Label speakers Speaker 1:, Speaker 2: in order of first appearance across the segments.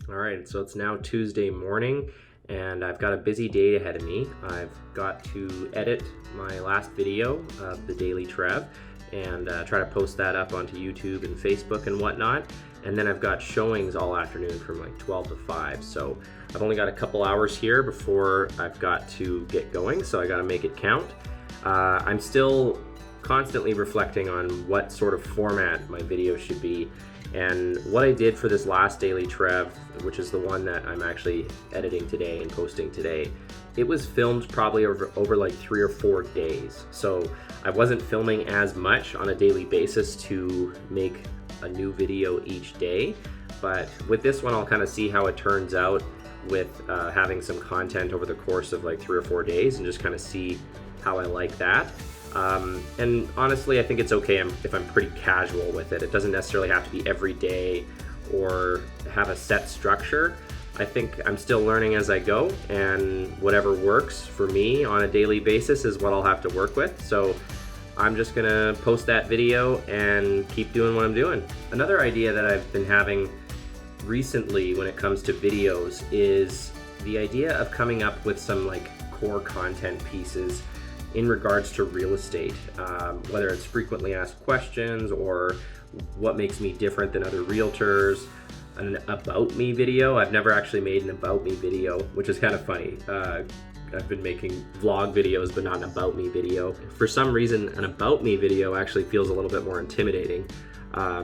Speaker 1: All right, so it's now Tuesday morning and I've got a busy day ahead of me. I've got to edit my last video of the DailyTrev and try to post that up onto YouTube and Facebook and whatnot. And then I've got showings all afternoon from like 12 to 5. So I've only got a couple hours here before I've got to get going, so I got to make it count. I'm still constantly reflecting on what sort of format my video should be. And what I did for this last DailyTrev, which is the one that I'm actually editing today and posting today, it was filmed probably over like 3 or 4 days. So I wasn't filming as much on a daily basis to make a new video each day. But with this one, I'll kind of see how it turns out with having some content over the course of like 3 or 4 days and just kind of see how I like that. And honestly, I think it's okay if I'm pretty casual with it. It doesn't necessarily have to be every day or have a set structure. I think I'm still learning as I go, and whatever works for me on a daily basis is what I'll have to work with. So I'm just gonna post that video and keep doing what I'm doing. Another idea that I've been having recently when it comes to videos is the idea of coming up with some like core content pieces in regards to real estate, whether it's frequently asked questions or what makes me different than other realtors, an about me video. I've never actually made an about me video, which is kind of funny. I've been making vlog videos, but not an about me video. For some reason, an about me video actually feels a little bit more intimidating. I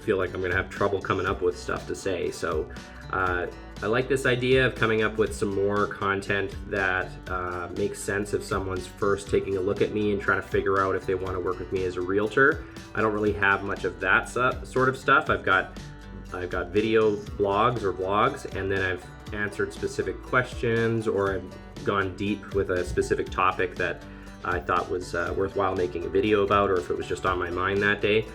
Speaker 1: feel like I'm gonna have trouble coming up with stuff to say. So I like this idea of coming up with some more content that makes sense if someone's first taking a look at me and trying to figure out if they want to work with me as a realtor. I don't really have much of that sort of stuff. I've got video blogs or vlogs, and then I've answered specific questions, or I've gone deep with a specific topic that I thought was worthwhile making a video about, or if it was just on my mind that day.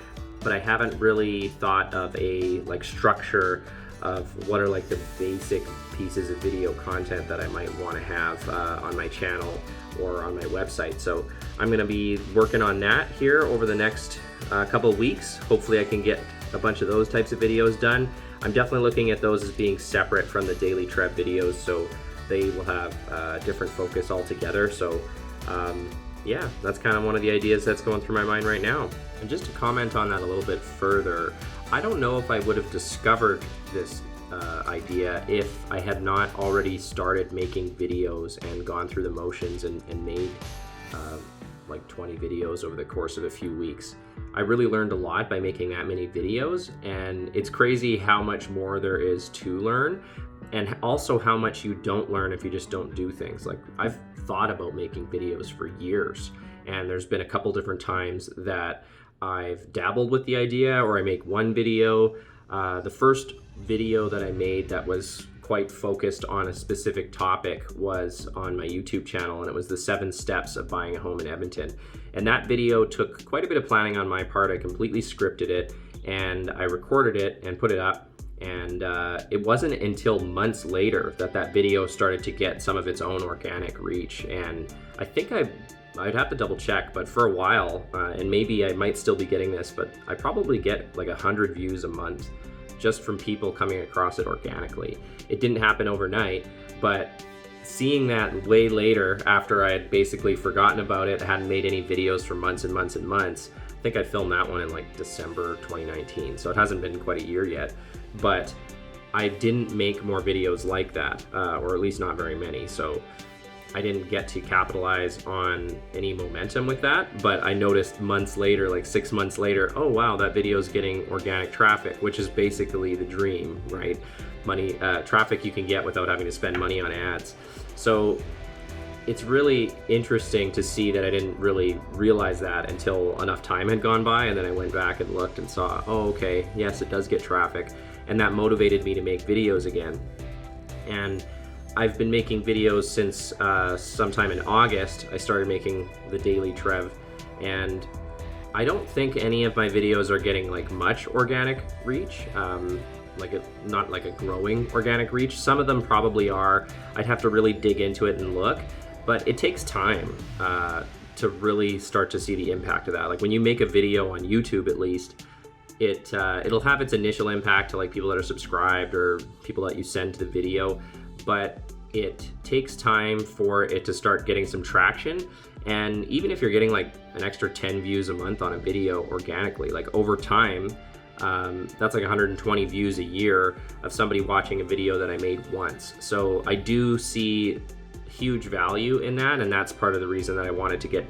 Speaker 1: But I haven't really thought of a like structure of what are like the basic pieces of video content that I might want to have on my channel or on my website. So I'm going to be working on that here over the next couple of weeks. Hopefully I can get a bunch of those types of videos done. I'm definitely looking at those as being separate from the DailyTrev videos, so they will have a different focus altogether. So yeah, that's kind of one of the ideas that's going through my mind right now. And just to comment on that a little bit further, I don't know if I would have discovered this idea if I had not already started making videos and gone through the motions and made like 20 videos over the course of a few weeks. I really learned a lot by making that many videos, and it's crazy how much more there is to learn, and also how much you don't learn if you just don't do things. Like, I've thought about making videos for years, and there's been a couple different times that I've dabbled with the idea, or I make one video. The first video that I made that was quite focused on a specific topic was on my YouTube channel, and it was the 7 steps of buying a home in Edmonton. And that video took quite a bit of planning on my part. I completely scripted it, and I recorded it and put it up. And it wasn't until months later that video started to get some of its own organic reach. And I think I'd have to double check, but for a while, and maybe I might still be getting this, but I probably get like 100 views a month just from people coming across it organically. It didn't happen overnight, but seeing that way later, after I had basically forgotten about it, hadn't made any videos for months and months and months. I think I filmed that one in like December 2019, so it hasn't been quite a year yet. But I didn't make more videos like that, or at least not very many. So I didn't get to capitalize on any momentum with that, but I noticed months later, like 6 months later, oh wow, that video is getting organic traffic, which is basically the dream, right? Traffic you can get without having to spend money on ads. So it's really interesting to see that I didn't really realize that until enough time had gone by, and then I went back and looked and saw, oh okay, yes, it does get traffic, and that motivated me to make videos again. And I've been making videos since sometime in August. I started making the DailyTrev, and I don't think any of my videos are getting like much organic reach, not like a growing organic reach. Some of them probably are. I'd have to really dig into it and look, but it takes time to really start to see the impact of that. Like when you make a video on YouTube, at least, it'll have its initial impact to like people that are subscribed or people that you send to the video, but it takes time for it to start getting some traction. And even if you're getting like an extra 10 views a month on a video organically, like over time, that's like 120 views a year of somebody watching a video that I made once. So I do see huge value in that, and that's part of the reason that I wanted to get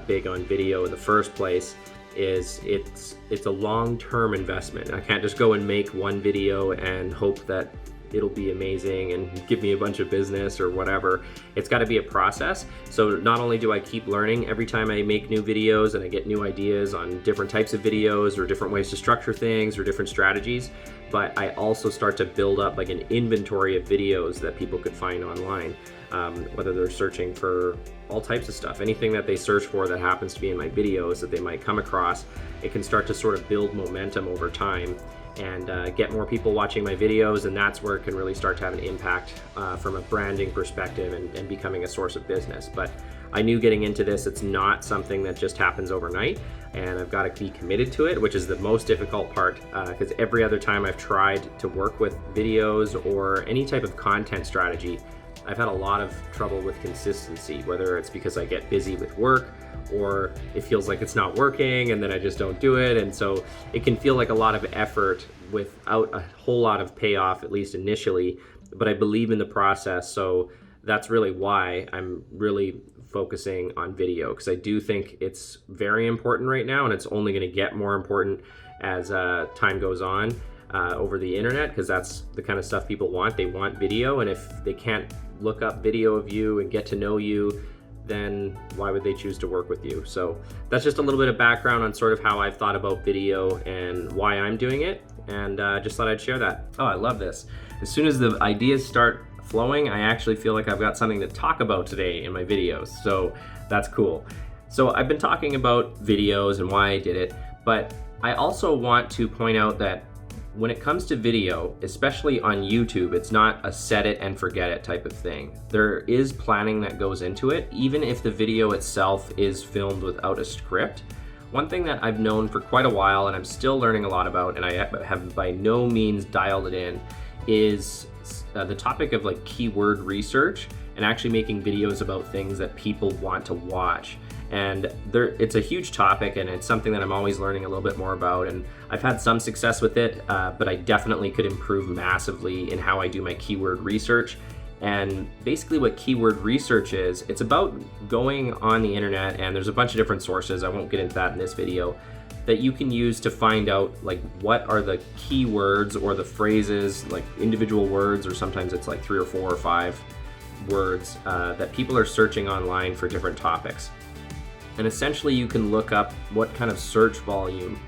Speaker 1: big on video in the first place. Is it's a long-term investment. I can't just go and make one video and hope that it'll be amazing and give me a bunch of business or whatever. It's got to be a process. So not only do I keep learning every time I make new videos and I get new ideas on different types of videos or different ways to structure things or different strategies, but I also start to build up like an inventory of videos that people could find online, whether they're searching for all types of stuff, anything that they search for that happens to be in my videos that they might come across. It can start to sort of build momentum over time and get more people watching my videos, and that's where it can really start to have an impact from a branding perspective and becoming a source of business. But I knew getting into this, it's not something that just happens overnight, and I've got to be committed to it, which is the most difficult part, because every other time I've tried to work with videos or any type of content strategy, I've had a lot of trouble with consistency, whether it's because I get busy with work or it feels like it's not working and then I just don't do it. And so it can feel like a lot of effort without a whole lot of payoff, at least initially, but I believe in the process. So that's really why I'm really focusing on video, because I do think it's very important right now, and it's only going to get more important as time goes on over the internet, because that's the kind of stuff people want. They want video, and if they can't look up video of you and get to know you, then why would they choose to work with you? So that's just a little bit of background on sort of how I've thought about video and why I'm doing it, and just thought I'd share that. Oh, I love this. As soon as the ideas start flowing, I actually feel like I've got something to talk about today in my videos, so that's cool. So I've been talking about videos and why I did it, but I also want to point out that when it comes to video, especially on YouTube, it's not a set it and forget it type of thing. There is planning that goes into it, even if the video itself is filmed without a script. One thing that I've known for quite a while, and I'm still learning a lot about, and I have by no means dialed it in, is the topic of like keyword research and actually making videos about things that people want to watch. And it's a huge topic, and it's something that I'm always learning a little bit more about, and I've had some success with it, but I definitely could improve massively in how I do my keyword research. And basically what keyword research is, it's about going on the internet, and there's a bunch of different sources, I won't get into that in this video, that you can use to find out like what are the keywords or the phrases, like individual words, or sometimes it's like 3 or 4 or 5 words that people are searching online for different topics. And essentially you can look up what kind of search volume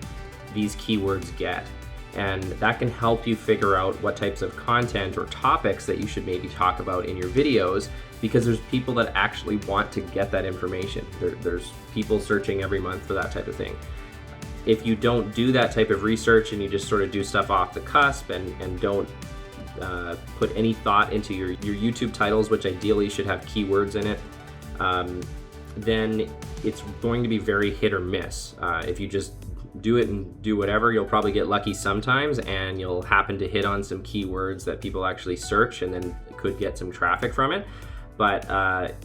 Speaker 1: these keywords get. And that can help you figure out what types of content or topics that you should maybe talk about in your videos, because there's people that actually want to get that information. There's people searching every month for that type of thing. If you don't do that type of research and you just sort of do stuff off the cusp and don't put any thought into your YouTube titles, which ideally should have keywords in it, then it's going to be very hit or miss. If you just do it and do whatever, you'll probably get lucky sometimes, and you'll happen to hit on some keywords that people actually search, and then could get some traffic from it. But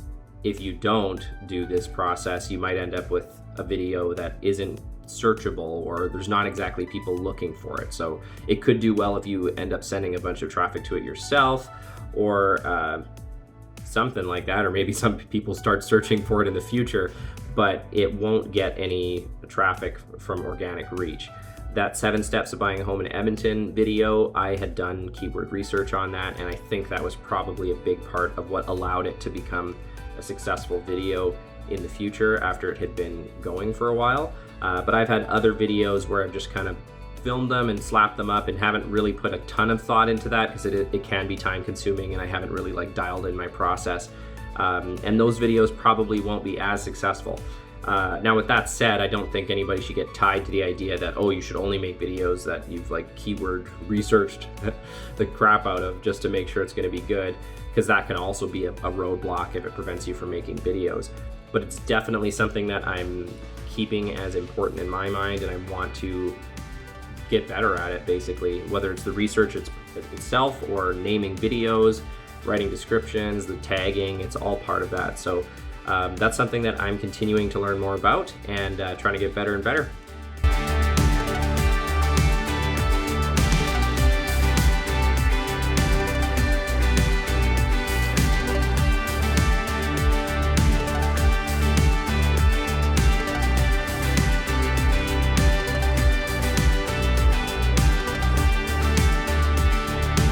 Speaker 1: if you don't do this process, you might end up with a video that isn't searchable, or there's not exactly people looking for it. So it could do well if you end up sending a bunch of traffic to it yourself, or something like that, or maybe some people start searching for it in the future, but it won't get any traffic from organic reach. That 7 steps to buying a home in Edmonton video, I had done keyword research on that, and I think that was probably a big part of what allowed it to become a successful video in the future after it had been going for a while. But I've had other videos where I've just kind of filmed them and slapped them up and haven't really put a ton of thought into that, because it can be time consuming, and I haven't really like dialed in my process. And those videos probably won't be as successful. Now with that said, I don't think anybody should get tied to the idea that, oh, you should only make videos that you've like keyword researched the crap out of just to make sure it's going to be good, because that can also be a roadblock if it prevents you from making videos. But it's definitely something that I'm keeping as important in my mind, and I want to get better at it, basically, whether it's the research itself or naming videos, writing descriptions, the tagging. It's all part of that. So that's something that I'm continuing to learn more about and trying to get better and better.